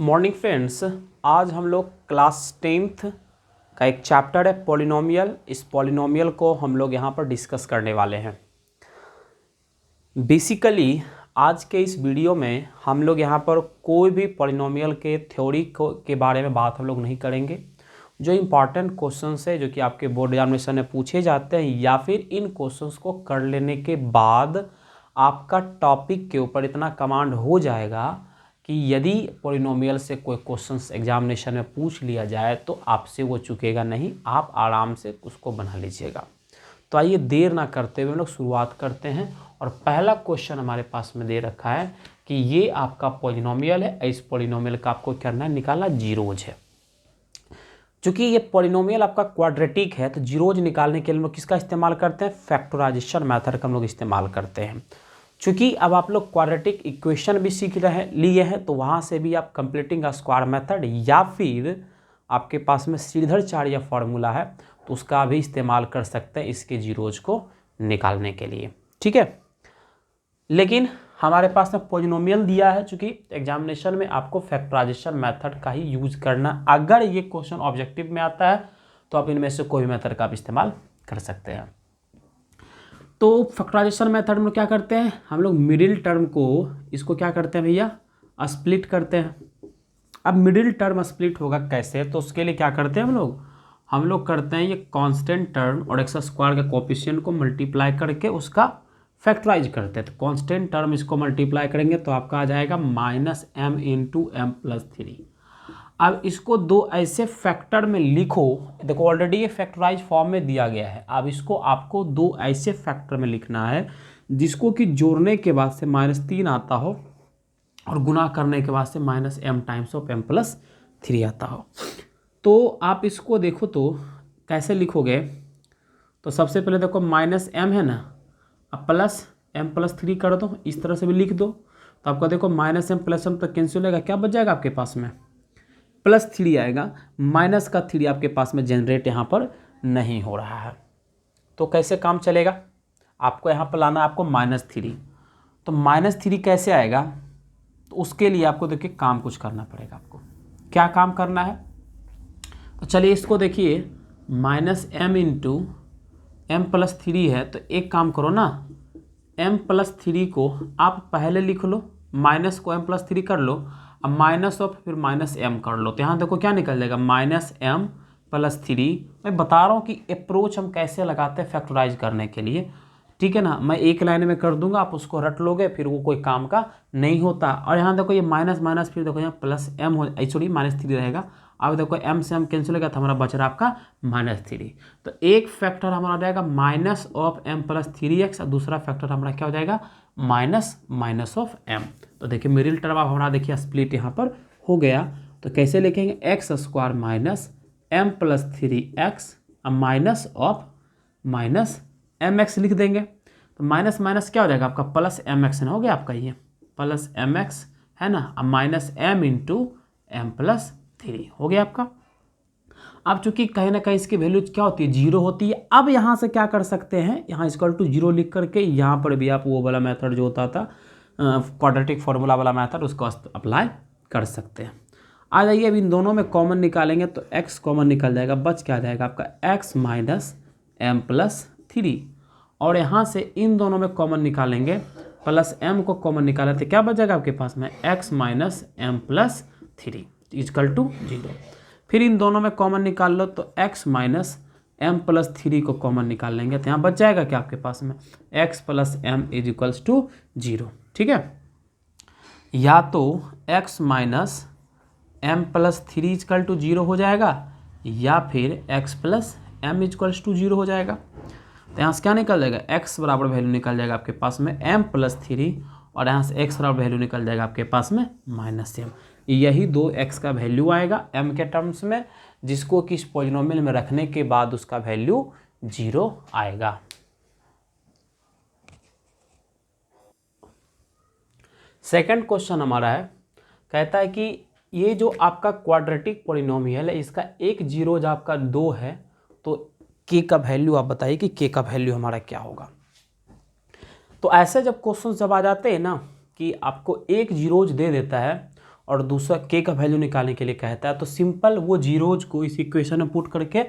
Morning friends, आज हम लोग क्लास 10th का एक चैप्टर है पॉलिनोमियल। इस पॉलिनोमियल को हम लोग यहाँ पर डिस्कस करने वाले हैं। बेसिकली आज के इस वीडियो में हम लोग यहाँ पर कोई भी पॉलिनोमियल के थ्योरी के बारे में बात हम लोग नहीं करेंगे। जो इम्पॉर्टेंट क्वेश्चंस है जो कि आपके बोर्ड एग्जामिनेशन में पूछे जाते हैं या फिर इन क्वेश्चंस को कर लेने के बाद आपका टॉपिक के ऊपर इतना कमांड हो जाएगा कि यदि पॉलिनोमियल से कोई क्वेश्चंस एग्जामिनेशन में पूछ लिया जाए तो आपसे वो चुकेगा नहीं, आप आराम से उसको बना लीजिएगा। तो आइए देर ना करते हुए हम लोग शुरुआत करते हैं। और पहला क्वेश्चन हमारे पास में दे रखा है कि ये आपका पॉलिनोमियल है, इस पॉलिनोमियल का आपको करना है निकालना जीरोज है। चूंकि ये पॉलिनोमियल आपका क्वाड्रेटिक है तो जीरोज निकालने के लिए हम लोग किसका इस्तेमाल करते हैं? फैक्टराइजेशन मेथड का हम लोग इस्तेमाल करते हैं। चूंकि अब आप लोग क्वाड्रेटिक इक्वेशन भी सीख लिए हैं तो वहाँ से भी आप कंप्लीटिंग स्क्वायर मेथड या फिर आपके पास में श्रीधराचार्य फॉर्मूला है तो उसका भी इस्तेमाल कर सकते हैं इसके जीरोज को निकालने के लिए। ठीक है, लेकिन हमारे पास में पॉलिनोमियल दिया है, चूंकि एग्जामिनेशन में आपको फैक्टराइजेशन मेथड का ही यूज करना। अगर ये क्वेश्चन ऑब्जेक्टिव में आता है तो आप इनमें से कोई भी मेथड का इस्तेमाल कर सकते हैं। तो फैक्टराइजेशन मेथड में क्या करते हैं हम लोग? मिडिल टर्म को इसको क्या करते हैं भैया? स्प्लिट करते हैं। अब मिडिल टर्म स्प्लिट होगा कैसे? तो उसके लिए क्या करते हैं हम लोग करते हैं ये कांस्टेंट टर्म और एक्स स्क्वायर के कोएफिशिएंट को मल्टीप्लाई करके उसका फैक्टराइज करते हैं। तो कांस्टेंट टर्म इसको मल्टीप्लाई करेंगे तो आपका आ जाएगा -m × m+3। अब इसको दो ऐसे फैक्टर में लिखो, देखो ऑलरेडी ये फैक्टराइज फॉर्म में दिया गया है। अब इसको आपको दो ऐसे फैक्टर में लिखना है जिसको कि जोड़ने के बाद से -3 आता हो और गुना करने के बाद से -m × m+3 आता हो। तो आप इसको देखो तो कैसे लिखोगे? तो सबसे पहले देखो -m है ना, अब +m+3 कर दो, इस तरह से भी लिख दो। तो आपका देखो -m+m तो कैंसिल होगा, क्या बच जाएगा आपके पास में? +3 आएगा। माइनस का 3 आपके पास में जनरेट यहाँ पर नहीं हो रहा है तो कैसे काम चलेगा? आपको यहाँ पर लाना है आपको -3। तो -3 कैसे आएगा? तो उसके लिए आपको देखिए काम कुछ करना पड़ेगा। आपको क्या काम करना है? तो चलिए इसको देखिए, -m × m+3 है तो एक काम करो ना, m+3 को आप पहले लिख लो, माइनस को m+3 कर लो, अब माइनस ऑफ फिर -m कर लो। तो यहाँ देखो क्या निकल जाएगा -m+3। मैं बता रहा हूँ कि अप्रोच हम कैसे लगाते हैं फैक्टराइज करने के लिए। ठीक है ना, मैं एक लाइन में कर दूंगा, आप उसको रट लोगे, फिर वो कोई काम का नहीं होता। और यहाँ देखो ये माइनस माइनस फिर देखो यहाँ +m हो, सॉरी -3 रहेगा। अब देखो m से m कैंसिल हो गया था, हमारा बच रहा आपका -3। तो एक फैक्टर हमारा आ जाएगा -m+3x और दूसरा फैक्टर हमारा क्या हो जाएगा? -m। तो देखिए मिडिल टर्म अब हमारा देखिए स्प्लिट यहाँ पर हो गया। तो कैसे लिखेंगे? x² -m+3x -mx लिख देंगे। तो माइनस माइनस क्या हो जाएगा आपका? +mx हो गया आपका, ये +mx है ना, अब -m × m+3 हो गया आपका। अब चूंकि कहीं ना कहीं इसकी वैल्यू क्या होती है? 0 होती है। अब यहाँ से क्या कर सकते हैं? यहाँ =0 लिख करके यहाँ पर भी आप वो वाला मेथड जो होता था क्वाड्रेटिक फार्मूला वाला मेथड उसको अप्लाई कर सकते हैं। आ जाइए, अब इन दोनों में कॉमन निकालेंगे तो x कॉमन निकल जाएगा, बच क्या जाएगा आपका? x - m+3। और यहाँ से इन दोनों में कॉमन निकालेंगे, +m को कॉमन निकाले तो क्या बच जाएगा आपके पास में? x - m+3 =0। फिर इन दोनों में कॉमन निकाल लो तो x - m+3 को कॉमन निकाल लेंगे तो यहाँ बच जाएगा क्या आपके पास में? x + m = 0। ठीक है, या तो x - m+3 = 0 हो जाएगा या फिर x + m = 0 हो जाएगा। तो यहाँ से क्या निकल जाएगा? x बराबर वैल्यू निकल जाएगा आपके पास में m+3 और यहाँ से x बराबर वैल्यू निकल जाएगा आपके पास में -m। यही दो x का वैल्यू आएगा m के टर्म्स में, जिसको कि इस पॉलिनोमियल में रखने के बाद उसका वैल्यू 0 आएगा। सेकंड क्वेश्चन हमारा है, कहता है कि ये जो आपका क्वाड्रेटिक पॉलिनोमियल है इसका एक जीरोज आपका 2 है, तो k का वैल्यू आप बताइए कि k का वैल्यू हमारा क्या होगा। तो ऐसे जब क्वेश्चन जब आ जाते हैं ना कि आपको एक जीरोज दे देता है और दूसरा के का वैल्यू निकालने के लिए कहता है, तो सिंपल वो जीरोज को इस इक्वेशन में पुट करके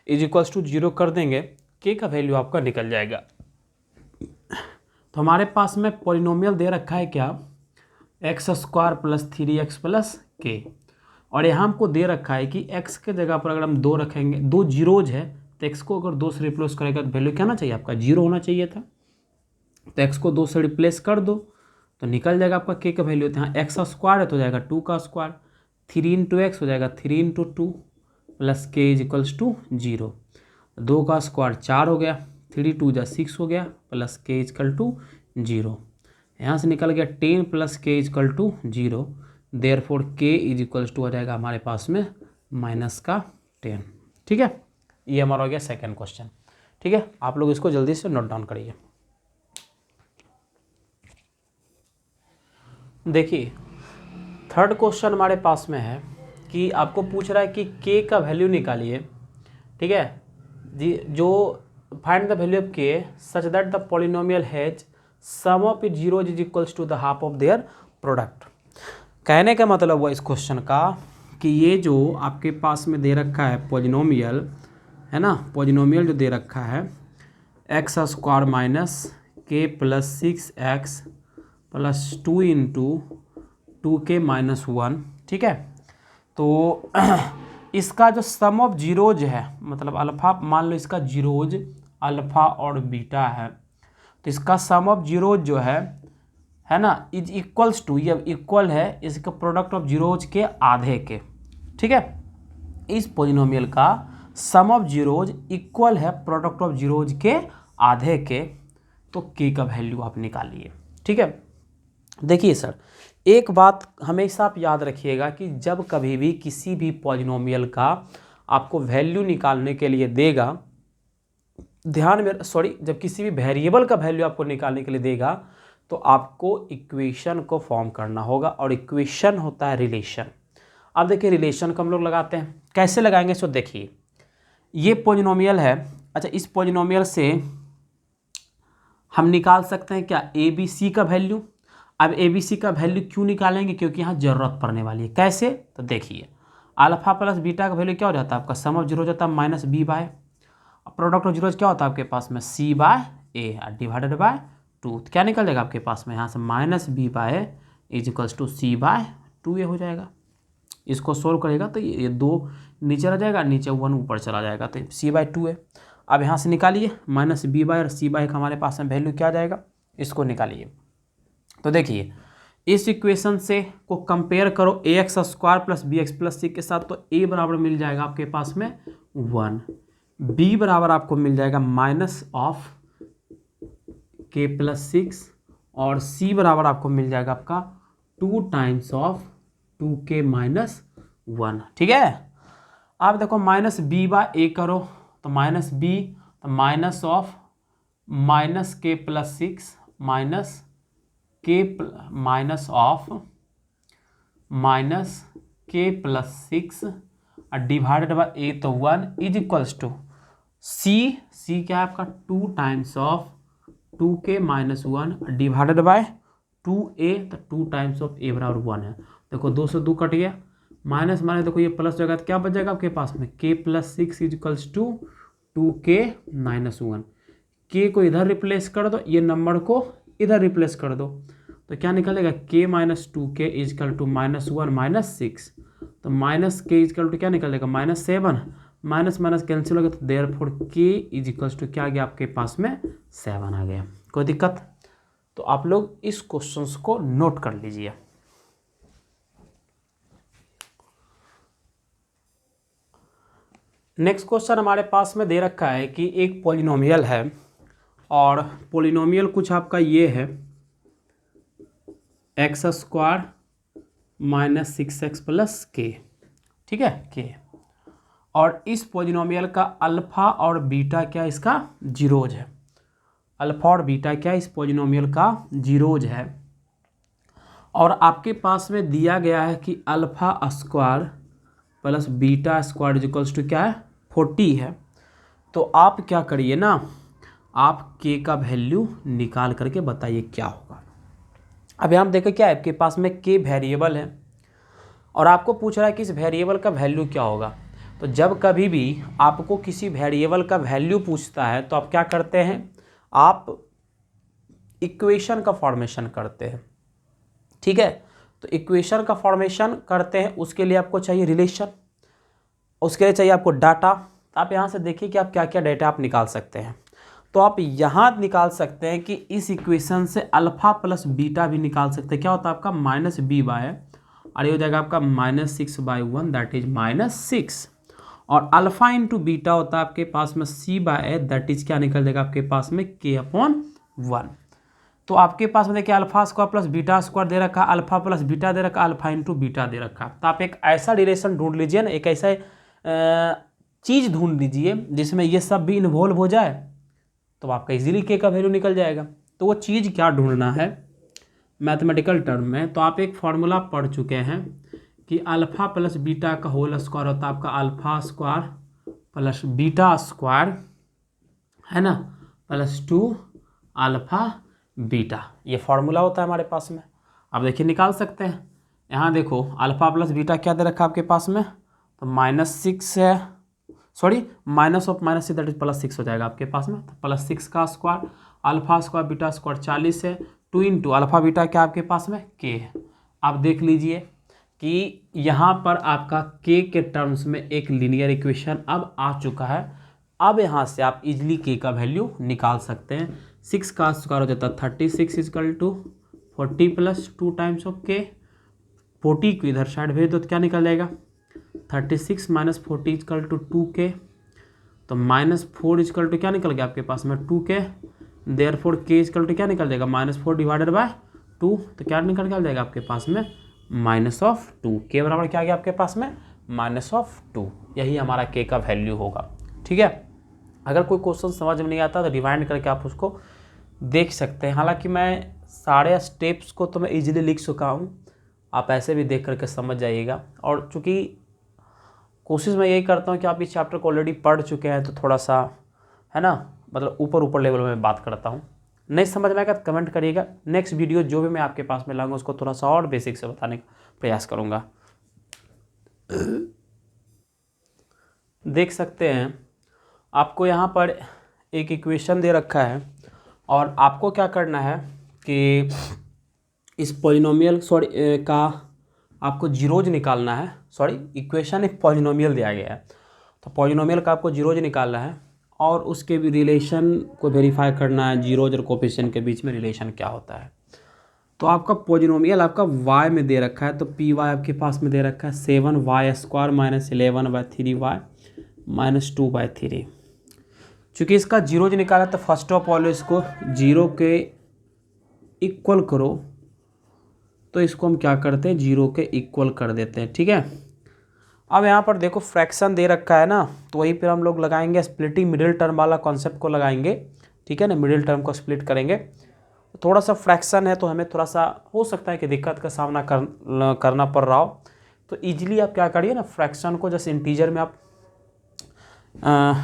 इज इक्वल्स टू 0 कर देंगे, के का वैल्यू आपका निकल जाएगा। तो हमारे पास में पॉलिनोमियल दे रखा है क्या, x² + 3x + k, और यहाँ हमको दे रखा है कि x के जगह पर अगर हम 2 रखेंगे, 2 जीरोज है तो x को अगर 2 से रिप्लेस करेगा तो वैल्यू क्या होना चाहिए आपका, 0 होना चाहिए था। तो x को 2 से रिप्लेस कर दो तो निकल जाएगा आपका k का वैल्यू। तो यहाँ x² है तो जाएगा 2 का स्क्वायर, 3 × x हो जाएगा 3 × 2 + k = 0। 2 का स्क्वायर 4 हो गया, 3 × 2 = 6 हो गया, + k = 0। यहाँ से निकल गया 10 + k = 0, देयरफॉर k = हो जाएगा हमारे पास में -10। ठीक है, ये हमारा हो गया सेकंड क्वेश्चन। ठीक है, आप लोग इसको जल्दी से नोट डाउन करिए। देखिए थर्ड क्वेश्चन हमारे पास में है कि आपको पूछ रहा है कि k का वैल्यू निकालिए। ठीक है जी, जो find the value of k such that the polynomial has sum of it zeroes is equals to the half of their product. कहने का मतलब हुआ इस क्वेश्चन का कि ये जो आपके पास में दे रखा है पॉलिनोमियल है ना, पॉलिनोमियल जो दे रखा है x² - k + 6x + 2 × 2k - 1। ठीक है, तो इसका जो सम ऑफ जीरोज है, मतलब अल्फ़ा, मान लो इसका जीरोज अल्फ़ा और बीटा है, तो इसका सम ऑफ जीरोज जो है ना, इज इक्वल्स टू, ये इक्वल है इसका प्रोडक्ट ऑफ जीरोज के आधे के। ठीक है, इस पॉलिनोमियल का सम ऑफ जीरोज इक्वल है प्रोडक्ट ऑफ जीरोज के आधे के, तो के का वैल्यू आप निकालिए। ठीक है, देखिए सर, एक बात हमेशा आप याद रखिएगा कि जब कभी भी किसी भी पॉलिनोमियल का आपको वैल्यू निकालने के लिए देगा, ध्यान में जब किसी भी वेरिएबल का वैल्यू आपको निकालने के लिए देगा तो आपको इक्वेशन को फॉर्म करना होगा, और इक्वेशन होता है रिलेशन। अब देखिए रिलेशन को हम लोग लगाते हैं, कैसे लगाएंगे सो देखिए, ये पॉलिनोमियल है। अच्छा, इस पॉलिनोमियल से हम निकाल सकते हैं क्या, ABC का वैल्यू। अब ABC का वैल्यू क्यों निकालेंगे, क्योंकि यहाँ ज़रूरत पड़ने वाली है। कैसे, तो देखिए अल्फ़ा + बीटा का वैल्यू क्या हो जाता है आपका, सम ऑफ जीरो जाता है -b/, प्रोडक्ट ऑफ जीरोज क्या होता है आपके पास में c/a डिवाइडेड बाय 2। क्या निकल जाएगा आपके पास में, यहाँ से -b/a = c/2a हो जाएगा। इसको सोल्व करेगा तो ये 2 नीचे रह जाएगा, नीचे 1 ऊपर चला जाएगा, तो c/2a। अब यहाँ से निकालिए -b/, और c/a का हमारे पास में वैल्यू क्या आ जाएगा, इसको निकालिए। तो देखिए इस इक्वेशन से को कंपेयर करो ax² + bx + c के साथ, तो a बराबर मिल जाएगा आपके पास में 1, b बराबर आपको मिल जाएगा -k + 6, और c बराबर आपको मिल जाएगा आपका 2 × 2k - 1। ठीक है, आप देखो -b/a करो तो -b, तो -k + 6 -k + 6 divided by a, तो 1 इज इक्वल्स टू c क्या है आपका 2 × 2k - 1 डिवाइडेड बाय 2a, तो 2 × a बराबर 1 है। देखो 2 से 2 कट गया, माइनस माइनस देखो ये प्लस जगह, तो क्या बच जाएगा आपके पास में k + 6 equals to 2k - 1। k को इधर रिप्लेस कर दो, ये नंबर को इधर रिप्लेस कर दो, तो क्या निकलेगा k - 2k इक्वल टू -1 - 6, तो -k इक्वल टू क्या निकलेगा -7, माइनस माइनस कैंसिल हो गया, तो देयरफॉर k इक्वल्स टू क्या आ गया आपके पास में 7 आ गया। कोई दिक्कत, तो आप लोग इस क्वेश्चंस को नोट कर लीजिए। नेक्स्ट क्वेश्चन हमारे पास में दे रखा है कि एक पॉलिनोमियल है, और पॉलिनोमियल कुछ आपका ये है x² - 6x + k। ठीक है, k, और इस पॉलिनोमियल का अल्फ़ा और बीटा क्या इसका जीरोज है, अल्फ़ा और बीटा क्या इस पॉलिनोमियल का जीरोज है, और आपके पास में दिया गया है कि α² + β² इक्वल्स टू क्या है 40 है। तो आप क्या करिए ना, आप k का वैल्यू निकाल करके बताइए क्या होगा। अब यहाँ देखो क्या है आपके पास में k वेरिएबल है, और आपको पूछ रहा है कि इस वेरिएबल का वैल्यू क्या होगा। तो जब कभी भी आपको किसी वेरिएबल का वैल्यू पूछता है तो आप क्या करते हैं, आप इक्वेशन का फॉर्मेशन करते हैं। ठीक है, तो इक्वेशन का फॉर्मेशन करते हैं, उसके लिए आपको चाहिए रिलेशन, उसके लिए चाहिए आपको डाटा। आप यहाँ से देखिए कि आप क्या क्या डाटा आप निकाल सकते हैं। तो आप यहाँ निकाल सकते हैं कि इस इक्वेशन से अल्फा प्लस बीटा भी निकाल सकते हैं। क्या होता है आपका माइनस बी बाय, और ये हो जाएगा आपका -6/1 दैट इज -6, और अल्फा इंटू बीटा होता है आपके पास में c/a दैट इज क्या निकल जाएगा आपके पास में k/1। तो आपके पास में देखिए alpha square plus beta square दे रखा, अल्फा प्लस बीटा दे रखा, अल्फा इंटू बीटा दे रखा। तो आप एक ऐसा रिलेशन ढूंढ लीजिए ना, एक ऐसा चीज़ ढूंढ लीजिए जिसमें ये सब भी इन्वॉल्व हो जाए, तो आपका इजीली के का वैल्यू निकल जाएगा। तो वो चीज़ क्या ढूंढना है मैथमेटिकल टर्म में, तो आप एक फॉर्मूला पढ़ चुके हैं कि अल्फा प्लस बीटा का होल स्क्वायर होता है आपका alpha square plus beta square, है ना, +2 अल्फा बीटा। ये फॉर्मूला होता है हमारे पास में। आप देखिए निकाल सकते हैं। यहाँ देखो अल्फा प्लस बीटा क्या दे रखा है आपके पास में, तो -6 है, सॉरी -6 दैट इज +6 हो जाएगा आपके पास में। तो +6 का square, alpha square beta square 40 है, 2 इंटू अल्फा बीटा क्या आपके पास में k है। आप देख लीजिए कि यहाँ पर आपका k के टर्म्स में एक लीनियर इक्वेशन अब आ चुका है। अब यहाँ से आप इजली k का वैल्यू निकाल सकते हैं। 6 का स्क्वायर हो जाता है 36 equal to 40 + 2 times of k। 40 को इधर साइड भेज दो तो क्या निकल जाएगा 36 - 40 इजकल टू 2k। तो -4 इजकल टू क्या निकल गया आपके पास में 2k। Therefore k is equal to क्या निकल जाएगा -4 डिवाइडेड बाय 2। तो क्या निकल जाएगा आपके पास में -2। k बराबर क्या आ गया आपके पास में -2। यही हमारा k का वैल्यू होगा। ठीक है, अगर कोई क्वेश्चन समझ में नहीं आता तो रिवाइंड करके आप उसको देख सकते हैं। हालांकि मैं सारे स्टेप्स को तो मैं इजीली लिख चुका हूँ, आप ऐसे भी देख करके समझ जाइएगा। और चूँकि कोशिश मैं यही करता हूँ कि आप इस चैप्टर को ऑलरेडी पढ़ चुके हैं, तो थोड़ा सा है ना, मतलब ऊपर लेवल में बात करता हूँ। नहीं समझ में आएगा तो कमेंट करिएगा। नेक्स्ट वीडियो जो भी मैं आपके पास में लाऊंगा उसको थोड़ा सा और बेसिक से बताने का प्रयास करूँगा। देख सकते हैं आपको यहाँ पर एक इक्वेशन दे रखा है, और आपको क्या करना है कि इस पॉलिनोमियल का आपको जीरोज निकालना है। सॉरी, इक्वेशन एक पॉलिनोमियल दिया गया है, तो पॉलिनोमियल का आपको जीरोज निकालना है और उसके भी रिलेशन को वेरीफाई करना है, जीरोज और कोफिशिएंट के बीच में रिलेशन क्या होता है। तो आपका पॉलिनोमियल आपका y में दे रखा है, तो पी वाई आपके पास में दे रखा है 7y² - 11/3y -2/3। चूँकि इसका जीरोज निकाला तो फर्स्ट ऑफ ऑल इसको 0 के इक्वल करो, तो इसको हम क्या करते हैं 0 के इक्वल कर देते हैं। ठीक है, अब यहाँ पर देखो फ्रैक्शन दे रखा है ना, तो वहीं पर हम लोग लगाएंगे स्प्लिटिंग मिडिल टर्म वाला कॉन्सेप्ट को लगाएंगे। ठीक है ना, मिडिल टर्म को स्प्लिट करेंगे। थोड़ा सा फ्रैक्शन है तो हमें थोड़ा सा हो सकता है कि दिक्कत का सामना करना पड़ रहा हो, तो ईजिली आप क्या करिए ना, फ्रैक्शन को जैसे इंटीजर में आप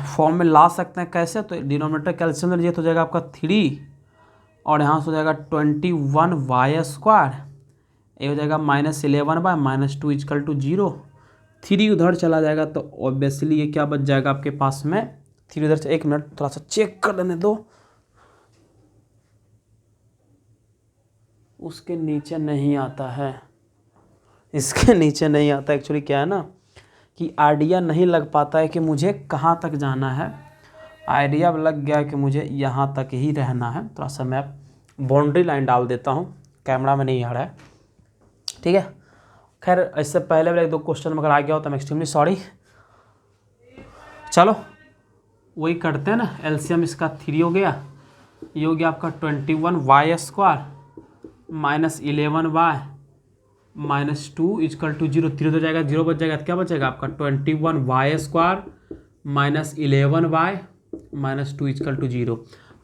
फॉर्म में ला सकते हैं। कैसे, तो डिनोमिनेटर कैल्शियम लीजिए तो हो जाएगा आपका 3, और यहाँ से हो जाएगा 21y², ये हो जाएगा -11/-2 इजकल टू 0। 3 उधर चला जाएगा तो ऑब्वियसली ये क्या बच जाएगा आपके पास में 3 उधर से। 1 मिनट थोड़ा सा चेक कर लेने दो, उसके नीचे नहीं आता है, इसके नीचे नहीं आता। एक्चुअली क्या है ना कि आइडिया नहीं लग पाता है कि मुझे कहाँ तक जाना है। आइडिया लग गया कि मुझे यहाँ तक ही रहना है। थोड़ा सा मैं बाउंड्री लाइन डाल देता हूँ, कैमरा में नहीं आ रहा है। ठीक है, खैर इससे पहले वाले 2 क्वेश्चन अगर आ गया हो तो मैं एक्सट्रीमली सॉरी। चलो वही करते हैं ना, एलसीएम इसका 3 हो गया, ये हो गया आपका 21y² -11y -2 इजकल टू 0। 3 हो जाएगा, 0 बच जाएगा, तो क्या बचेगा आपका 21y² -11y -2 इजकल टू 0।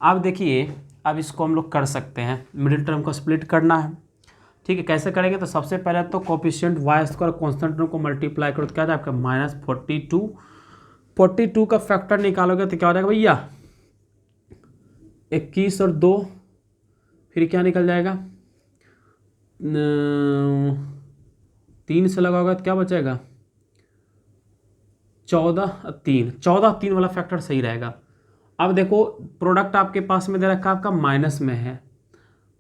अब देखिए, अब इसको हम लोग कर सकते हैं, मिडिल टर्म को स्प्लिट करना है। ठीक है, कैसे करेंगे, तो सबसे पहले तो कोफिशिएंट y² कांस्टेंट टर्म को मल्टीप्लाई करो तो क्या जाएगा आपका -42। 42 का फैक्टर निकालोगे तो क्या हो जाएगा भैया 21 और 2, फिर क्या निकल जाएगा 3 से लगाओगे तो क्या बचेगा 14 3 वाला फैक्टर सही रहेगा। अब देखो प्रोडक्ट आपके पास में दे रखा है आपका माइनस में है,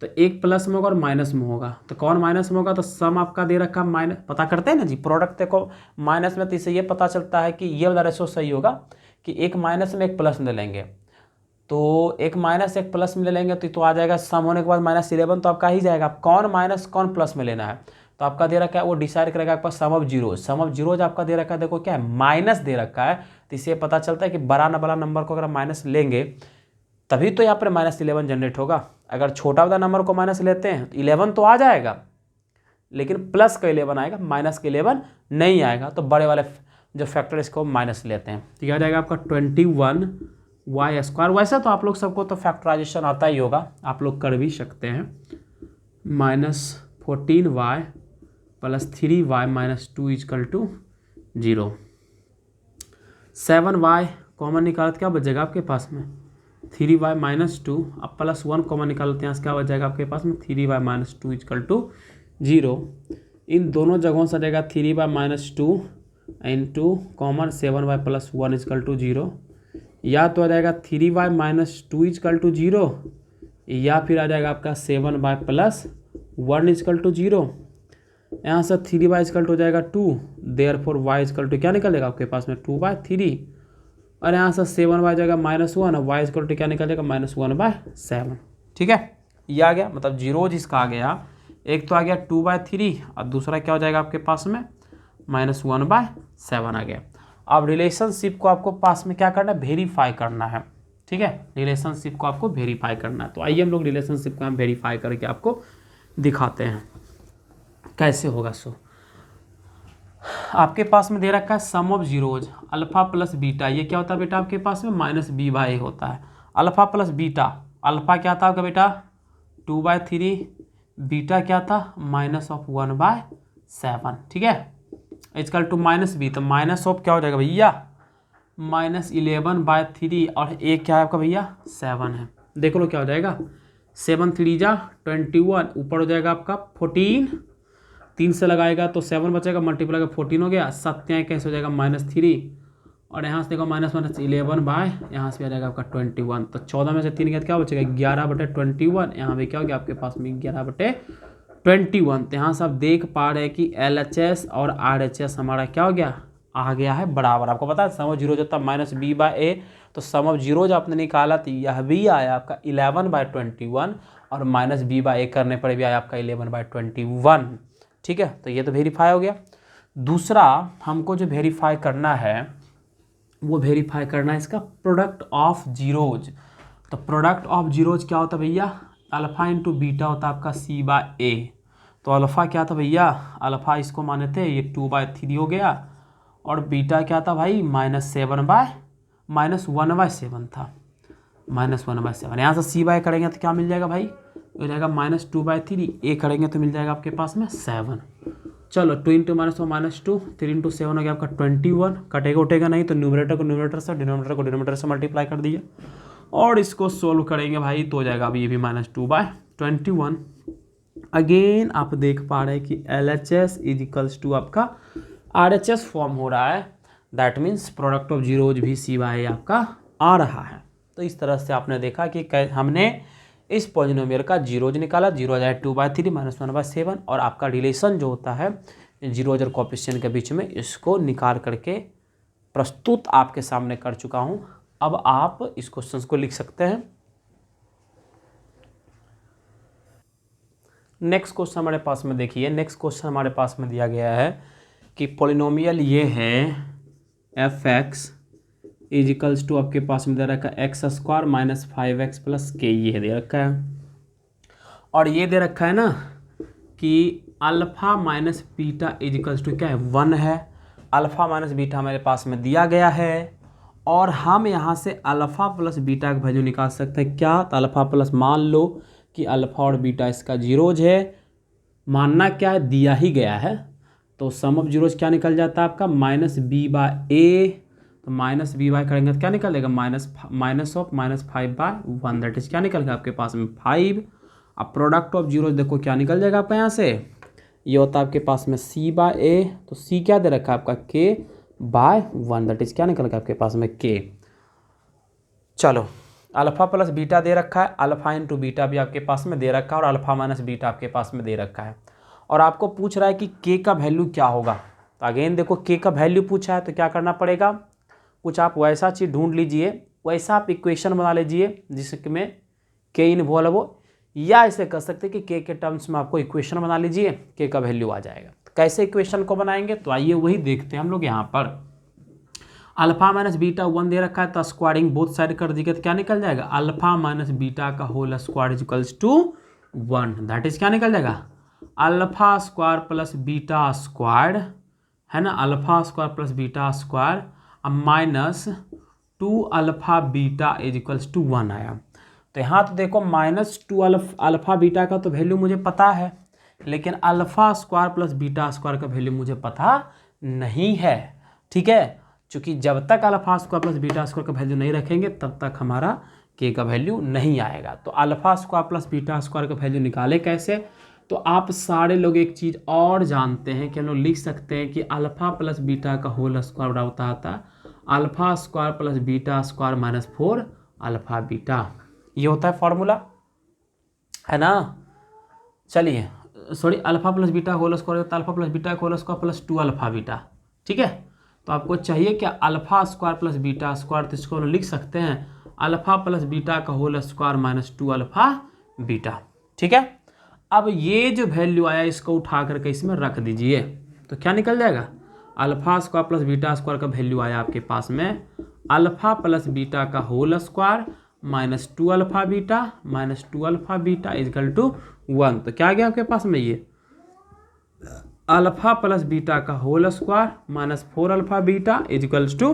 तो एक प्लस में होगा और माइनस में होगा, तो कौन माइनस में होगा, तो सम आपका दे रखा माइनस, पता करते हैं ना जी प्रोडक्ट देखो माइनस में, तो इससे ये पता चलता है कि ये वाला रेशो सही होगा कि एक माइनस में एक प्लस में ले लेंगे, तो एक माइनस एक प्लस में ले लेंगे तो आ जाएगा सम होने के बाद -11 तो आपका ही जाएगा। कौन माइनस कौन प्लस में लेना है, तो आपका दे रखा है वो डिसाइड करेगा आपका सम ऑफ जीरोज आपका दे रखा है, देखो क्या है माइनस दे रखा है, तो इससे पता चलता है कि बड़ा नंबर को अगर माइनस लेंगे तभी तो यहाँ पर -11 जनरेट होगा। अगर छोटा वाला नंबर को माइनस लेते हैं तो 11 तो आ जाएगा, लेकिन प्लस का 11 आएगा, माइनस का 11 नहीं आएगा, तो बड़े वाले जो फैक्टर इसको माइनस लेते हैं, तो यह आ जाएगा आपका 21y²। वैसे तो आप लोग सबको तो फैक्टराइजेशन आता ही होगा, आप लोग कर भी सकते हैं, -14y + 3y - 2 = 0। 7y कॉमन निकाल क्या बचेगा आपके पास में 3y - 2, अब +1 कॉमन निकालते हैं, क्या बच जाएगा आपके पास में 3y - 2 = 0। इन दोनों जगहों से आ जाएगा 3y - 2 इंटू कॉमन 7y + 1 = 0, या तो आ जाएगा 3y - 2 = 0, या फिर आ जाएगा आपका 7y + 1 = 0। यहाँ से 3y = हो जाएगा 2, देयरफॉर y = क्या निकलेगा आपके पास में 2/3, और यहाँ से 7y जाएगा -1 और y = क्या निकलेगा -1/7। ठीक है, ये आ गया, मतलब जीरोज इसका आ गया, एक तो आ गया 2/3 और दूसरा क्या हो जाएगा आपके पास में -1/7 आ गया। अब रिलेशनशिप को आपको पास में क्या करना है वेरीफाई करना है। ठीक है, रिलेशनशिप को आपको वेरीफाई करना है, तो आइए हम लोग रिलेशनशिप को हम वेरीफाई करके आपको दिखाते हैं कैसे होगा। सो आपके पास में दे रखा है sum of zeros alpha plus beta, ये क्या होता है बेटा आपके पास में -b/a होता है। अल्फा प्लस बीटा, अल्फा क्या था आपका बेटा 2/3, बीटा क्या था -1/7। ठीक है, = -b, तो माइनस ऑफ क्या हो जाएगा भैया -11/3, और एक क्या है आपका भैया 7 है। देख लो क्या हो जाएगा 7 3 जा 21, ऊपर हो जाएगा आपका 14, 3 से लगाएगा तो 7 बचेगा, मल्टीप्लाई का 14 हो गया, 7 कैसे हो जाएगा -3, और यहाँ से देखो -11 यहाँ से आ जाएगा आपका 21, तो 14 में से 3 गया क्या बचेगा 11/21, यहाँ पे क्या हो गया आपके पास में 11/21। तो यहाँ से आप देख पा रहे हैं कि LHS और RHS हमारा क्या हो गया आ गया है बराबर। आपको पता है सम ऑफ जीरोज होता है -b/a, तो सम ऑफ जीरोज आपने निकाला तो यह भी आया आपका 11/21, और -b/a करने पर भी आया आपका 11/21। ठीक है, तो ये तो वेरीफाई हो गया। दूसरा हमको जो वेरीफाई करना है वो वेरीफाई करना है इसका प्रोडक्ट ऑफ जीरोज। तो प्रोडक्ट ऑफ जीरोज क्या होता है भैया अल्फा इंटू बीटा होता है आपका c/a। तो अल्फा क्या था भैया अल्फा इसको माने थे ये 2/3 हो गया, और बीटा क्या था भाई -1/7 था, -1/7। यहाँ से c/a करेंगे तो क्या मिल जाएगा भाई हो जाएगा -2/3, a करेंगे तो मिल जाएगा आपके पास में 7। चलो 2 × -1 -2, 3 × 7 हो गया आपका 21, कटेगा उठेगा नहीं तो न्यूमरेटर को न्यूमरेटर से डिनोमिनेटर को डिनोमिनेटर से मल्टीप्लाई कर दीजिए, और इसको सोल्व करेंगे भाई तो हो जाएगा अभी ये भी -2/21। अगेन आप देख पा रहे हैं कि LHS = आपका RHS फॉर्म हो रहा है, that means product of zeros भी c/a आपका आ रहा है। तो इस तरह से आपने देखा कि हमने इस पॉलिनोमियल का जीरोज निकाला, 0 आ जाए 2/3 -1/7, और आपका रिलेशन जो होता है जीरोज और कोएफिशिएंट के बीच में इसको निकाल करके प्रस्तुत आपके सामने कर चुका हूँ। अब आप इस क्वेश्चन को लिख सकते हैं। नेक्स्ट क्वेश्चन हमारे पास में देखिए, नेक्स्ट क्वेश्चन हमारे पास में दिया गया है कि पॉलिनोमियल ये है f(x) = आपके पास में दे रखा है x² - 5x + k, ये दे रखा है, और ये दे रखा है ना कि अल्फा माइनस बीटा = क्या है 1 है। अल्फा माइनस बीटा हमारे पास में दिया गया है, और हम यहाँ से अल्फ़ा प्लस बीटा का वैल्यू निकाल सकते हैं। क्या तो अल्फ़ा प्लस मान लो कि अल्फ़ा और बीटा इसका जीरोज है, मानना क्या है दिया ही गया है, तो सम ऑफ जीरोज क्या निकल जाता है आपका -b/a, तो -b/a करेंगे तो क्या निकलेगा -5/1, दैट इज क्या निकलेगा आपके पास में 5। अब प्रोडक्ट ऑफ जीरोज देखो क्या निकल जाएगा आपका यहाँ से ये होता है आपके पास में c बाय ए, तो c क्या दे रखा है आपका k बाय 1, दैट इज क्या निकल गया आपके पास में k। चलो अल्फा प्लस बीटा दे रखा है, अल्फा इंटू बीटा भी आपके पास में दे रखा है, और अल्फा माइनस बीटा आपके पास में दे रखा है, और आपको पूछ रहा है कि k का वैल्यू क्या होगा। तो अगेन देखो k का वैल्यू पूछा है तो क्या करना पड़ेगा, कुछ आप वैसा चीज़ ढूंढ लीजिए, वैसा आप इक्वेशन बना लीजिए जिसमें k इन्वॉल्व हो, या ऐसे कर सकते हैं कि k के टर्म्स में आपको इक्वेशन बना लीजिए, k का वैल्यू आ जाएगा। तो कैसे इक्वेशन को बनाएंगे, तो आइए वही देखते हैं हम लोग। यहाँ पर अल्फा माइनस बीटा 1 दे रखा है, तो स्क्वायरिंग बोथ साइड कर दीजिए तो क्या निकल जाएगा, अल्फा माइनस बीटा का whole square is equals to 1, that is क्या निकल जाएगा, alpha square plus beta square, है ना, alpha square plus beta square minus 2 alpha beta is equals to 1 आया। तो यहाँ तो देखो -2 अल्फा बीटा का तो वैल्यू मुझे पता है, लेकिन alpha square plus beta square का वैल्यू मुझे पता नहीं है। ठीक है, क्योंकि जब तक alpha square plus beta square का वैल्यू नहीं रखेंगे तब तक हमारा के का वैल्यू नहीं आएगा। तो alpha square plus beta square का वैल्यू निकाले कैसे, तो आप सारे लोग एक चीज़ और जानते हैं कि हम लोग लिख सकते हैं कि अल्फा प्लस बीटा का होल स्क्वायर बराबर होता है alpha square plus beta square minus 4 alpha beta, ये होता है फॉर्मूला, है ना। चलिए sorry, alpha plus beta whole square होता है alpha plus beta whole square plus 2 alpha beta. ठीक है, तो आपको चाहिए क्या, alpha square plus beta square, तो इसको लिख सकते हैं अल्फा प्लस बीटा का whole square minus 2 alpha beta. ठीक है, अब ये जो वैल्यू आया इसको उठा करके इसमें रख दीजिए, तो क्या निकल जाएगा, alpha square plus beta square का वैल्यू आया आपके पास में अल्फा प्लस बीटा का whole square minus 2 alpha beta minus 2 alpha beta is equal to 1। तो क्या आ गया आपके पास में, ये अल्फा प्लस बीटा का whole square minus 4 alpha beta equals to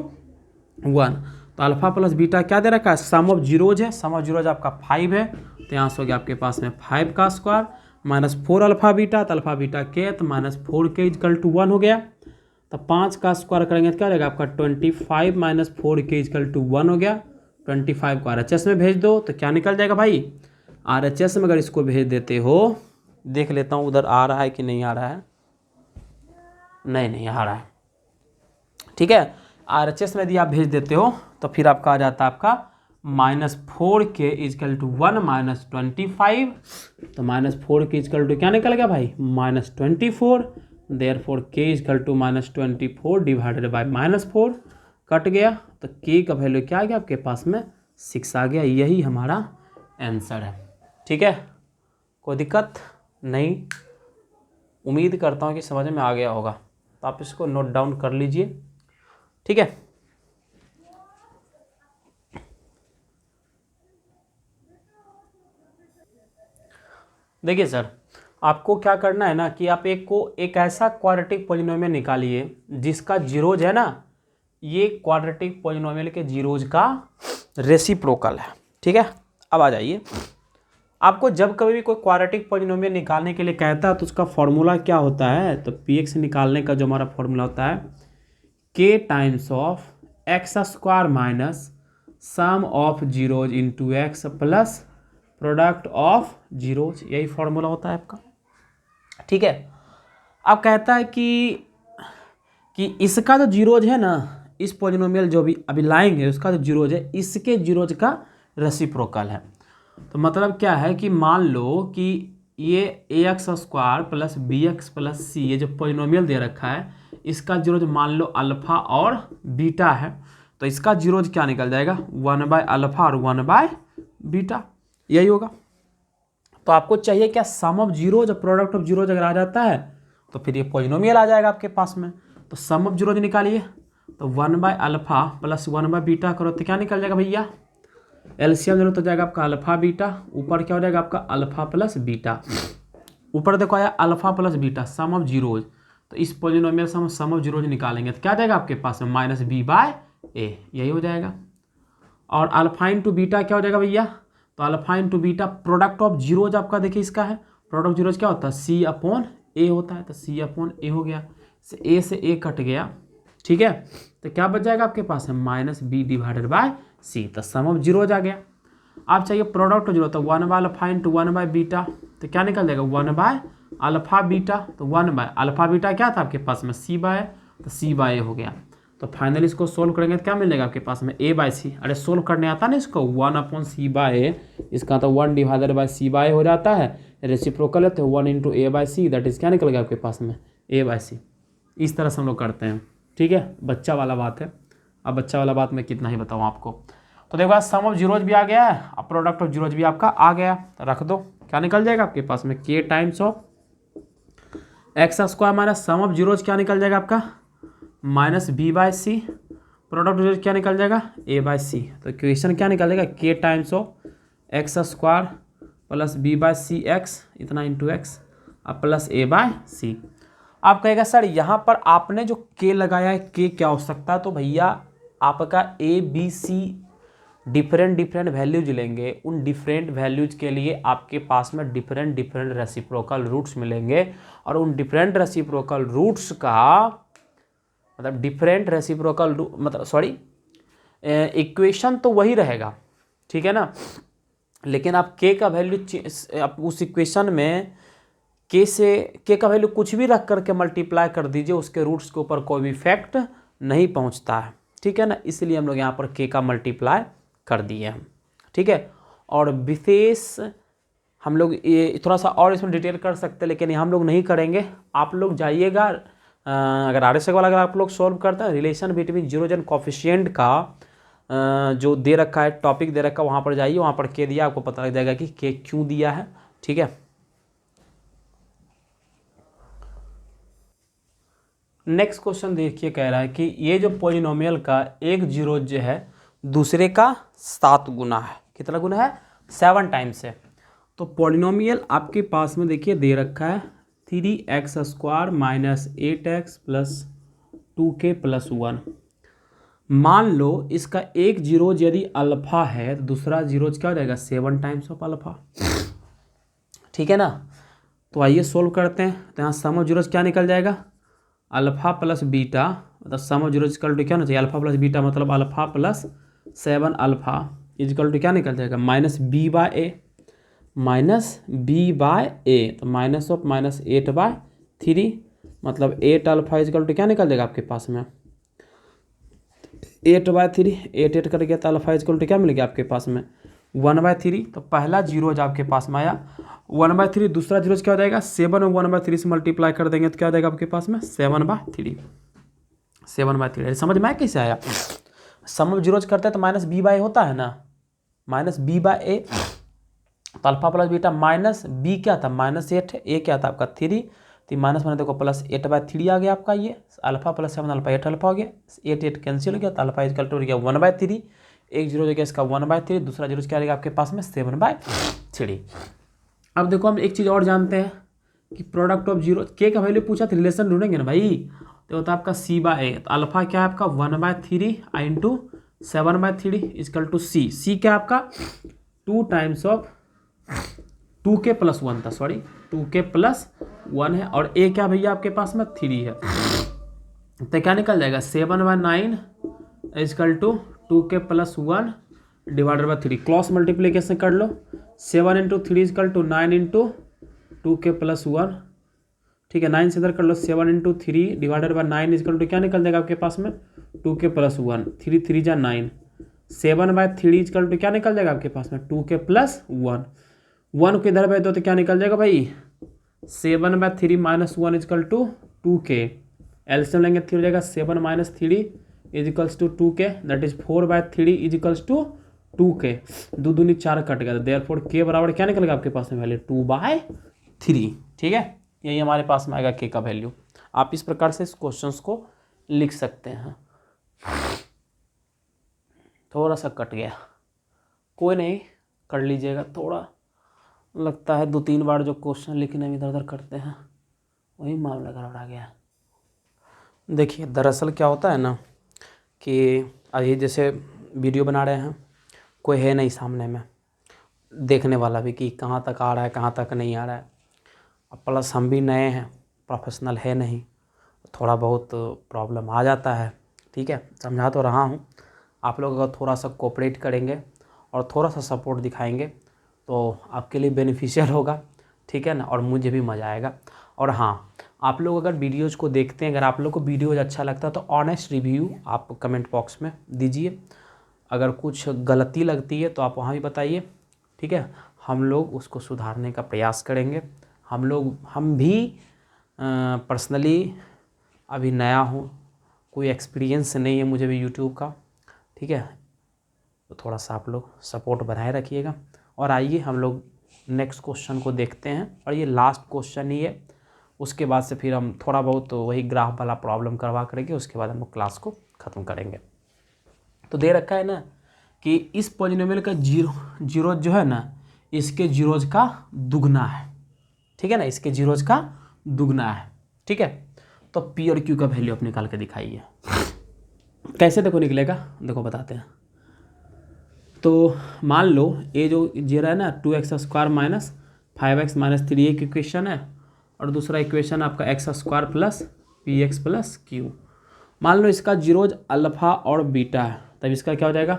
1। तो अल्फा प्लस बीटा क्या दे रखा है, सम ऑफ जीरोज है, सम ऑफ जीरोज आपका 5 है, तो यहाँ से हो गया आपके पास में 5 का स्क्वायर माइनस 4 अल्फा बीटा, तो अल्फा बीटा के तो माइनस 4 के इजकल टू 1 हो गया। तो 5 का स्क्वायर करेंगे तो क्या रहेगा आपका 25 माइनस 4 के इजकल टू 1 हो गया। 25 को RHS में भेज दो तो क्या निकल जाएगा भाई, RHS में अगर इसको भेज देते हो, देख लेता हूँ उधर आ रहा है कि नहीं आ रहा है, नहीं आ रहा है। ठीक है, RHS में यदि आप भेज देते हो तो फिर आपका आ जाता है आपका -4 के इजकल टू 1 माइनस 25, तो -4 के इजकल टू क्या निकल गया भाई -24, therefore k equal to -24 divided by -4 cut गया, तो के का वैल्यू क्या आ गया आपके पास में 6 आ गया। यही हमारा आंसर है। ठीक है, कोई दिक्कत नहीं, उम्मीद करता हूँ कि समझ में आ गया होगा, तो आप इसको नोट डाउन कर लीजिए। ठीक है, देखिए सर, आपको क्या करना है ना कि आप एक ऐसा क्वाड्रेटिक पॉलिनोमियल निकालिए जिसका जीरोज है ना, ये क्वाड्रेटिक पॉलिनोमियल के जीरोज का रेसिप्रोकल है। ठीक है, अब आ जाइए, आपको जब कभी भी कोई क्वाड्रेटिक पॉलिनोमियल निकालने के लिए कहता है तो उसका फॉर्मूला क्या होता है, तो px निकालने का जो हमारा फॉर्मूला होता है k times of x square minus sum of zeros into x plus product of zeros, यही फॉर्मूला होता है आपका। ठीक है, अब कहता है कि इसका जो जीरोज है ना, इस पॉलिनोमियल जो भी अभी लाएंगे उसका जो जीरोज है, इसके जीरोज का रेसिप्रोकल है। तो मतलब क्या है कि मान लो कि ये ax square plus bx plus c, ये जो पॉलिनोमियल दे रखा है, इसका जीरोज मान लो अल्फा और बीटा है, तो इसका जीरोज क्या निकल जाएगा 1 बाय अल्फा और 1 बाय बीटा, यही होगा। तो आपको चाहिए क्या, सम ऑफ जीरोज और प्रोडक्ट ऑफ जीरोज अगर आ जाता है तो फिर ये पॉलिनोमियल आ जाएगा आपके पास में। तो सम ऑफ जीरोज निकालिए, तो 1 by alpha plus 1 by beta करो तो क्या निकल जाएगा भैया, एलसीएम जरूरत हो जाएगा आपका अल्फा बीटा, ऊपर क्या हो जाएगा आपका अल्फा प्लस बीटा, ऊपर देखो आया alpha plus beta some of zeros, तो इस पॉलिनोमियल से हम सम ऑफ जीरोज निकालेंगे तो क्या जाएगा आपके पास में माइनस बी बाय ए, यही हो जाएगा। और अल्फा इंटू बीटा क्या हो जाएगा भैया, तो alpha into beta product of zeros आपका देखिए इसका है, प्रोडक्ट ऑफ जीरोज क्या होता है सी अपॉन ए होता है, तो सी अपॉन ए हो गया, ए से ए कट गया। ठीक है, तो क्या बच जाएगा आपके पास है माइनस बी डिवाइडेड बाय सी, तो सम ऑफ जीरोज आ गया। आप चाहिए प्रोडक्ट ऑफ जीरो, तो 1 by alpha into 1 by beta, तो क्या निकल जाएगा 1 बाय अल्फ़ा बीटा तो 1/, अल्फ़ा बीटा क्या था आपके पास में C/A, तो C/A हो गया। तो फाइनली इसको सोल्व करेंगे तो क्या मिलेगा आपके पास में A/C। अरे सोल्व करने आता ना इसको, 1/C/A, इसका तो 1/C/A हो जाता है, रेसिप्रोकल है तो 1 × A/C, दैट इज क्या निकल गया आपके पास में A/C। इस तरह से हम लोग करते हैं, ठीक है, बच्चा वाला बात है। अब बच्चा वाला बात मैं कितना ही बताऊँ आपको। तो देखो सम ऑफ जीरोज भी आ गया है, अब प्रोडक्ट ऑफ जीरोज भी आपका आ गया, तो रख दो, क्या निकल जाएगा आपके पास में K times of x² minus sum of zeros क्या निकल जाएगा आपका -B/C, प्रोडक्ट जीरोज क्या निकल जाएगा A/C। तो इक्वेशन क्या निकल जाएगा K times of x² plus B/C(x) इतना इंटू x अब प्लस A/C। आप कहेगा सर यहाँ पर आपने जो K लगाया है K क्या हो सकता है, तो भैया आपका A/B/C डिफरेंट वैल्यूज लेंगे, उन डिफरेंट वैल्यूज के लिए आपके पास में डिफरेंट रेसिप्रोकल रूट्स मिलेंगे, और उन डिफरेंट रेसिप्रोकल रूट्स का मतलब डिफरेंट रेसिप्रोकल मतलब सॉरी इक्वेशन तो वही रहेगा, ठीक है ना, लेकिन आप K का वैल्यू आप उस इक्वेशन में K का वैल्यू कुछ भी रख करके मल्टीप्लाई कर दीजिए, उसके रूट्स के ऊपर कोई भी इफेक्ट नहीं पहुंचता है, ठीक है ना, इसलिए हम लोग यहाँ पर K का मल्टीप्लाई कर दिए हैं, ठीक है। और विशेष हम लोग ये थोड़ा सा और इसमें डिटेल कर सकते हैं, लेकिन ये हम लोग नहीं करेंगे। आप लोग जाइएगा, अगर RSA वाला अगर आप लोग सॉल्व करते हैं relation between zeros and coefficient का जो दे रखा है, टॉपिक दे रखा है, वहाँ पर जाइए, वहाँ पर K दिया, आपको पता लग जाएगा कि K क्यों दिया है, ठीक है। नेक्स्ट क्वेश्चन देखिए, कह रहा है कि ये जो पॉलिनोमियल का एक जीरो जो है दूसरे का 7 गुना है, कितना गुना है 7 टाइम्स है। तो पॉलिनोमियल आपके पास में देखिए दे रखा है 3x² minus 8x plus 2k plus 1। मान लो इसका एक जीरोज यदि अल्फा है तो दूसरा जीरोज क्या हो जाएगा 7 टाइम्स ऑफ अल्फा, ठीक है ना। तो आइए सोल्व करते हैं। तो यहाँ सम ऑफ जीरोज क्या निकल जाएगा अल्फा प्लस बीटा, मतलब sum of zero equal to क्या होना चाहिए अल्फा प्लस बीटा, मतलब alpha plus 7 alpha equal to क्या निकल जाएगा -B/A, तो माइनस ऑफ -8/3, मतलब 8 अल्फा इजकल टू क्या निकल जाएगा आपके पास में 8/3, 8 कर गया तो अल्फा इजकल टू क्या मिल गया आपके पास में 1/3। तो पहला जीरोज आपके पास में आया 1/3, दूसरा जीरोज क्या हो जाएगा 7 और 1/3 से मल्टीप्लाई कर देंगे तो क्या हो जाएगा आपके पास में 7/3, 7/3। समझ में आया कैसे आया। सम ऑफ जीरोज करते हैं तो -B/A होता है ना, -B/A, तो alpha plus beta minus B क्या था -8, A क्या था आपका 3, तो माइनस मैंने देखो प्लस 8/3 आ गया आपका, ये अल्फा प्लस 7 अल्फा 8 अल्फा हो गया, 8 कैंसिल हो गया, तो अल्फा इजकल टू हो गया 1/3, एक जीरो हो गया इसका 1/3, दूसरा जीरो क्या रहेगा आपके पास में 7/3। अब देखो हम एक चीज़ और जानते हैं कि प्रोडक्ट ऑफ जीरो K का वैल्यू पूछा तो रिलेशन ढूंढेंगे ना भाई, तो होता है आपका C/A, तो अल्फा क्या है आपका 1/3 इंटू 7/3 इजकल टू C क्या आपका 2 टाइम्स ऑफ 2k प्लस 1 था, सॉरी 2k प्लस 1 है, और A क्या भैया आपके पास में 3 है, तो क्या निकल जाएगा 7/9 equal to 2k plus 1 divided by 3, cross multiplication कर लो, 7 into 3 equal to 9 into 2k plus 1, ठीक है, 9 से इधर कर लो, 7 into 3 divided by 9 equal to क्या निकल जाएगा आपके पास में 2k प्लस 1, 3 3 जा 9, 7/3 इजकल टू क्या निकल जाएगा आपके पास में 2k प्लस 1, 1 को इधर भेज दो तो क्या निकल जाएगा भाई 7/3 minus 1 is equal to 2k, LCM लेंगे 3 हो जाएगा 7 minus 3 equals to 2k, that is 4/3 equals to 2k, 2 दूनी 4 कट गया, देयरफॉर k बराबर क्या निकलेगा आपके पास में वैल्यू 2/3, ठीक है, यही हमारे पास में आएगा k का वैल्यू। आप इस प्रकार से इस क्वेश्चंस को लिख सकते हैं। थोड़ा सा कट गया, कोई नहीं, कर लीजिएगा, थोड़ा लगता है 2-3 बार जो क्वेश्चन लिखने में इधर उधर करते हैं वही मामला गड़बड़ा गया। देखिए दरअसल क्या होता है ना कि अभी जैसे वीडियो बना रहे हैं, कोई है नहीं सामने में देखने वाला भी कि कहाँ तक आ रहा है कहाँ तक नहीं आ रहा है, प्लस हम भी नए हैं, प्रोफेशनल है नहीं, थोड़ा बहुत प्रॉब्लम आ जाता है, ठीक है, समझा तो रहा हूँ। आप लोग अगर थोड़ा सा कोऑपरेट करेंगे और थोड़ा सा सपोर्ट दिखाएंगे तो आपके लिए बेनिफिशियल होगा, ठीक है ना, और मुझे भी मज़ा आएगा। और हाँ, आप लोग अगर वीडियोज़ को देखते हैं, अगर आप लोग को वीडियोज़ अच्छा लगता है तो ऑनेस्ट रिव्यू आप कमेंट बॉक्स में दीजिए। अगर कुछ गलती लगती है तो आप वहाँ भी बताइए, ठीक है। हम लोग उसको सुधारने का प्रयास करेंगे। हम भी पर्सनली अभी नया हूँ, कोई एक्सपीरियंस नहीं है मुझे भी यूट्यूब का, ठीक है। तो थोड़ा सा आप लोग सपोर्ट बनाए रखिएगा। और आइए हम लोग नेक्स्ट क्वेश्चन को देखते हैं, और ये लास्ट क्वेश्चन ही है। उसके बाद से फिर हम थोड़ा बहुत तो वही ग्राफ वाला प्रॉब्लम करवा करेंगे, उसके बाद हम लोग क्लास को ख़त्म करेंगे। तो दे रखा है ना कि इस पॉलिनोमियल का जीरो जो है ना, इसके जीरोज का दुगना है, ठीक है ना, इसके जीरोज का दुगना है, ठीक है। तो पी और क्यू का वैल्यू आप निकाल के दिखाइए। कैसे देखो निकलेगा, देखो बताते हैं। तो मान लो ये जो जीरो है ना, 2x² माइनस 5x माइनस 3 एक इक्वेशन है, और दूसरा इक्वेशन आपका x² plus px plus Q. मान लो इसका जीरोज अल्फ़ा और बीटा है, तब इसका क्या हो जाएगा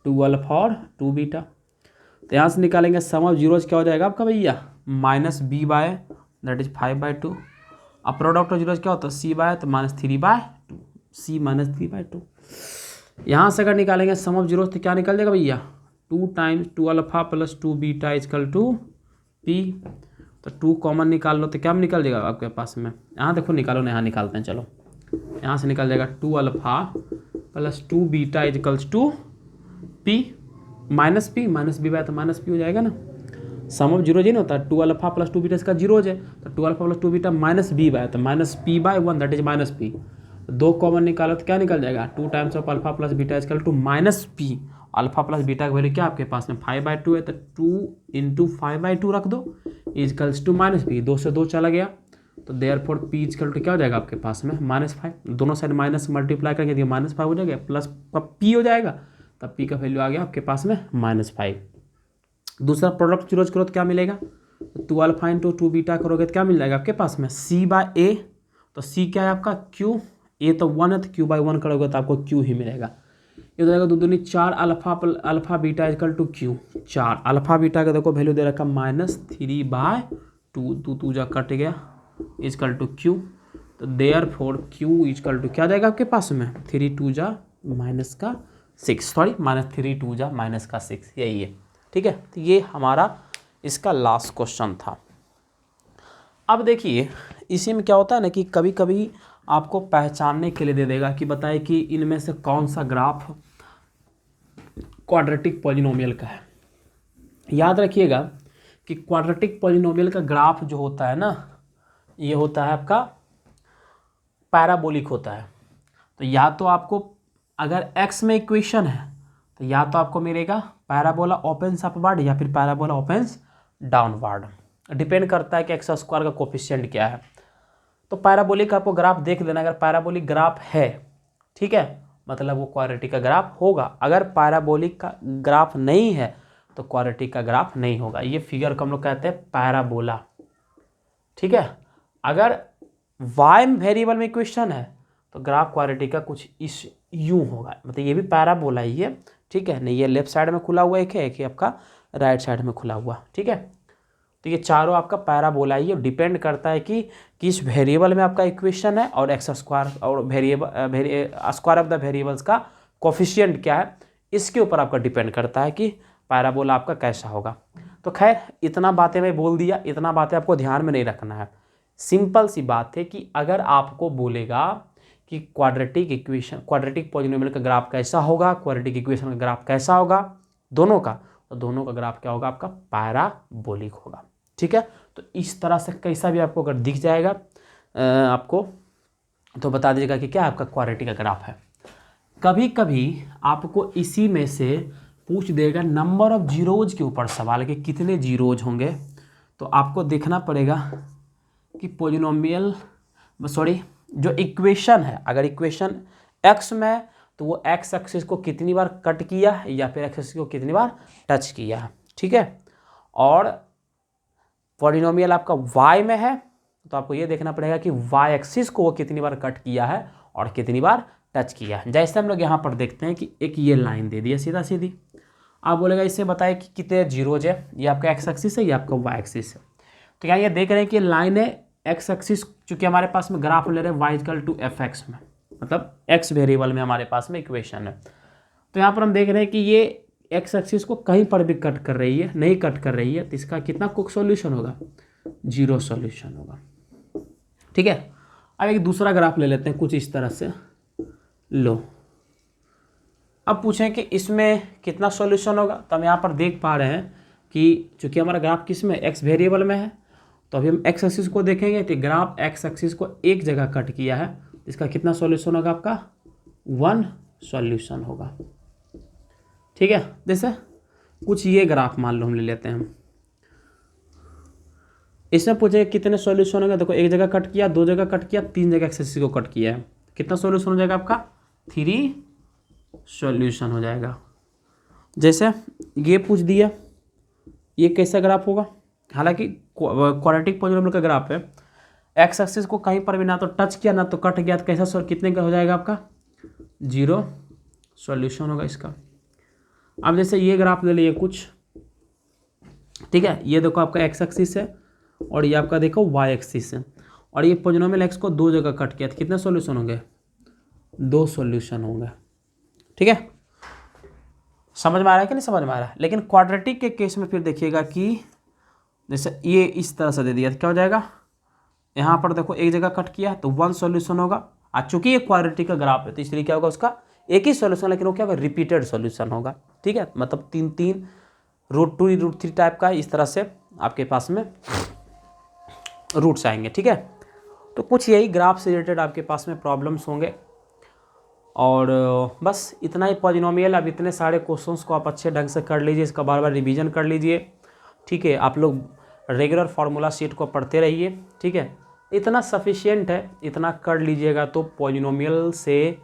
2 अल्फ़ा और 2 बीटा। तो यहाँ से निकालेंगे सम ऑफ जीरोज, क्या हो जाएगा आपका भैया minus b by that is 5/2। अब प्रोडक्ट ऑफ जीरोज क्या होता है c बाय, तो -3/2, c -3/2। यहाँ से अगर निकालेंगे सम ऑफ जीरोज तो क्या निकल जाएगा भैया 2 times 2 alpha plus 2 beta is equal to p। तो 2 कॉमन निकाल लो तो क्या निकल जाएगा आपके पास में, यहाँ देखो निकालो ना, यहाँ निकालते हैं, चलो यहाँ से निकल जाएगा 2 alpha plus 2 beta equals to p minus b by, तो माइनस p हो जाएगा ना। सम ऑफ जीरो जी ना होता है 2 अल्फ़ा प्लस 2 बीटा, इसका जीरोज है, तो 2 alpha plus 2 beta minus b by, तो minus p/1 that is minus p। दो कॉमन निकालो तो क्या निकल जाएगा 2 times of alpha plus beta is equal to minus p। Alpha plus beta का वैल्यू क्या आपके पास में 5/2 है, तो 2 × 5/2 रख दो इजकल्स टू माइनस p। 2 से 2 चला गया, तो देयरफॉर p इजकल टू क्या हो जाएगा आपके पास में -5। दोनों साइड माइनस मल्टीप्लाई करेंगे तो -5 हो जाएगा, प्लस p हो जाएगा, तब p का वैल्यू आ गया आपके पास में -5। दूसरा प्रोडक्ट जीरोज करो तो क्या मिलेगा 2 अल्फ़ा इंटू 2 बीटा करोगे तो क्या मिल जाएगा आपके पास में c/a। तो c क्या है आपका q, a तो 1 है, तो q/1 करोगे तो आपको q ही मिलेगा। ये हो जाएगा 2 दूनी 4 alpha beta is equal to q। 4 alpha beta का देखो वैल्यू दे रखा -3/2, 2 जा कट गया इजकल टू q। तो देयरफॉर q इजकल टू क्या जाएगा आपके पास में 3 2 जा -6, सॉरी -3 2 जा -6, यही है, ठीक है। तो ये हमारा इसका लास्ट क्वेश्चन था। अब देखिए इसी में क्या होता है ना कि कभी कभी आपको पहचानने के लिए दे देगा कि बताए कि इनमें से कौन सा ग्राफ क्वाड्रेटिक पॉलिनोमियल का है। याद रखिएगा कि क्वाड्रेटिक पॉलिनोमियल का ग्राफ जो होता है ना, ये होता है आपका पैराबोलिक होता है। तो या तो आपको अगर x में इक्वेशन है तो या तो आपको मिलेगा पैराबोला ओपन्स अपवर्ड या फिर पैराबोला ओपन्स डाउनवर्ड, डिपेंड करता है कि x² का कोफिशिएंट क्या है। तो पैराबोलिक आपको ग्राफ देख लेना, अगर पैराबोलिक ग्राफ है, ठीक है, मतलब वो क्वाड्रेटिक का ग्राफ होगा। अगर पैराबोलिक का ग्राफ नहीं है तो क्वाड्रेटिक का ग्राफ नहीं होगा। ये फिगर को हम लोग कहते हैं पैराबोला, ठीक है। अगर y वेरिएबल में इक्वेशन है तो ग्राफ क्वाड्रेटिक का कुछ इस यूं होगा, मतलब ये भी पैराबोला ही है, ठीक है। नहीं ये लेफ्ट साइड में खुला हुआ एक है, एक ही आपका राइट साइड में खुला हुआ, ठीक है। तो ये चारों आपका पैराबोला ही है, डिपेंड करता है कि किस वेरिएबल में आपका इक्वेशन है और x² और स्क्वायर ऑफ द वेरिएबल्स का कोफिशिएंट क्या है, इसके ऊपर आपका डिपेंड करता है कि पैराबोला आपका कैसा होगा। तो खैर इतना बातें मैं बोल दिया, इतना बातें आपको ध्यान में नहीं रखना है। सिंपल सी बात है कि अगर आपको बोलेगा कि क्वाड्रेटिक पॉलिनोमियल का ग्राफ कैसा होगा, क्वाड्रेटिक इक्वेशन का ग्राफ कैसा होगा, दोनों का, तो दोनों का ग्राफ क्या होगा आपका पैराबोलिक होगा, ठीक है। तो इस तरह से कैसा भी आपको अगर दिख जाएगा आपको तो बता दीजिएगा कि क्या आपका क्वाड्रेटिक का ग्राफ है। कभी कभी आपको इसी में से पूछ देगा नंबर ऑफ जीरोज के ऊपर सवाल कि कितने जीरोज होंगे, तो आपको देखना पड़ेगा कि पॉलिनोमियल जो इक्वेशन है, अगर इक्वेशन x में तो वो x एक्सिस को कितनी बार कट किया है या फिर x एक्सिस को कितनी बार टच किया है, ठीक है। और पॉलिनोमियल आपका y में है तो आपको ये देखना पड़ेगा कि y एक्सिस को वो कितनी बार कट किया है और कितनी बार टच किया है। जैसे हम लोग यहाँ पर देखते हैं कि एक ये लाइन दे दी है सीधा सीधी, आप बोलेगा इससे बताए कि कितने जीरोज है, ये आपका x एक्सिस है, ये आपका y एक्सिस है। तो क्या ये देख रहे हैं कि लाइन है एक्स एक्सिस, चूंकि हमारे पास में ग्राफ ले रहे हैं y equal to f x में, मतलब एक्स वेरिएबल में हमारे पास में इक्वेशन है। तो यहाँ पर हम देख रहे हैं कि ये एक्स एक्सिस को कहीं पर भी कट कर रही है, नहीं कट कर रही है, तो इसका कितना कुछ सॉल्यूशन होगा, 0 सॉल्यूशन होगा। ठीक है, अब एक दूसरा ग्राफ ले लेते हैं कुछ इस तरह से। लो, अब पूछें कि इसमें कितना सॉल्यूशन होगा, तो हम यहाँ पर देख पा रहे हैं कि चूंकि हमारा ग्राफ किस में, एक्स वेरिएबल में है, तो अभी हम एक्स एक्सिस को देखेंगे तो ग्राफ एक्स एक्सिस को एक जगह कट किया है, इसका कितना सॉल्यूशन होगा आपका, 1 सॉल्यूशन होगा। ठीक है, जैसे कुछ ये ग्राफ मान लो हम ले लेते हैं, इसमें पूछे कितने सॉल्यूशन होंगे, देखो एक जगह कट किया, 2 जगह कट किया, 3 जगह एक्स एक्सिस को कट किया है, कितना सॉल्यूशन हो जाएगा आपका, 3 सॉल्यूशन हो जाएगा। जैसे ये पूछ दिया, ये कैसा ग्राफ होगा, हालांकि क्वाड्रेटिक पॉलिनोमियल का ग्राफ है, एक्स एक्सिस को कहीं पर भी ना तो टच किया ना तो कट गया, तो कैसा कितने का हो जाएगा आपका, 0 सॉल्यूशन होगा इसका। अब जैसे ये ग्राफ ले लिए कुछ, ठीक है, ये देखो आपका एक्स एक्सिस है और ये आपका देखो वाई एक्सिस है, और ये पॉलिनोमियल एक्स को 2 जगह कट किया, तो कितने सॉल्यूशन होंगे, 2 सॉल्यूशन होंगे। ठीक है, समझ में आ रहा है कि नहीं समझ में आ रहा है। लेकिन क्वाड्रेटिक के केस में फिर देखिएगा कि जैसे ये इस तरह से दे दिया तो क्या हो जाएगा, यहाँ पर देखो एक जगह कट किया तो 1 सॉल्यूशन होगा, और चूंकि ये क्वाड्रेटिक का ग्राफ है तो इसलिए क्या होगा, उसका एक ही सॉल्यूशन, लेकिन वो क्या होगा, रिपीटेड सॉल्यूशन होगा। ठीक है, मतलब 3 √2 √3 टाइप का, इस तरह से आपके पास में रूट्स आएंगे। ठीक है, तो कुछ यही ग्राफ से रिलेटेड आपके पास में प्रॉब्लम्स होंगे, और बस इतना ही पॉलिनोमियल। अब इतने सारे क्वेश्चंस को आप अच्छे ढंग से कर लीजिए, इसका बार बार रिवीजन कर लीजिए। ठीक है, आप लोग रेगुलर फार्मूला शीट को पढ़ते रहिए। ठीक है, इतना सफिशिएंट है, इतना कर लीजिएगा तो पॉलिनोमियल से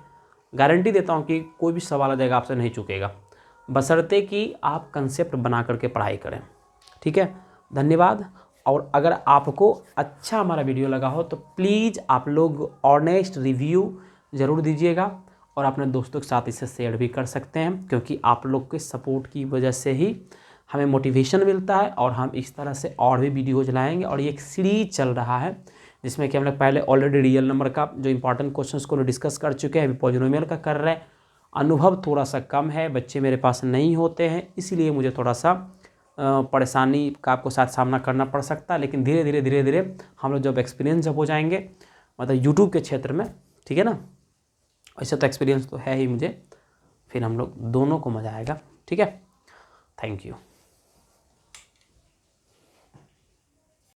गारंटी देता हूँ कि कोई भी सवाल आ जाएगा आपसे नहीं चुकेगा, बशर्ते कि आप कंसेप्ट बना करके पढ़ाई करें। ठीक है, धन्यवाद। और अगर आपको अच्छा हमारा वीडियो लगा हो तो प्लीज़ आप लोग ऑनेस्ट रिव्यू ज़रूर दीजिएगा, और अपने दोस्तों के साथ इसे शेयर भी कर सकते हैं, क्योंकि आप लोग के सपोर्ट की वजह से ही हमें मोटिवेशन मिलता है, और हम इस तरह से और भी वीडियोज लाएंगे। और ये एक सीरीज चल रहा है जिसमें कि हम लोग पहले ऑलरेडी रियल नंबर का जो इंपॉर्टेंट क्वेश्चंस को डिस्कस कर चुके हैं, अभी पॉलिनोमियल का कर रहे हैं। अनुभव थोड़ा सा कम है, बच्चे मेरे पास नहीं होते हैं, इसीलिए मुझे थोड़ा सा परेशानी का आपको साथ सामना करना पड़ सकता है। लेकिन धीरे धीरे हम लोग जब एक्सपीरियंस जब हो जाएंगे, मतलब यूट्यूब के क्षेत्र में, ठीक है ना, ऐसा तो एक्सपीरियंस तो है ही मुझे, फिर हम लोग दोनों को मज़ा आएगा। ठीक है, थैंक यू।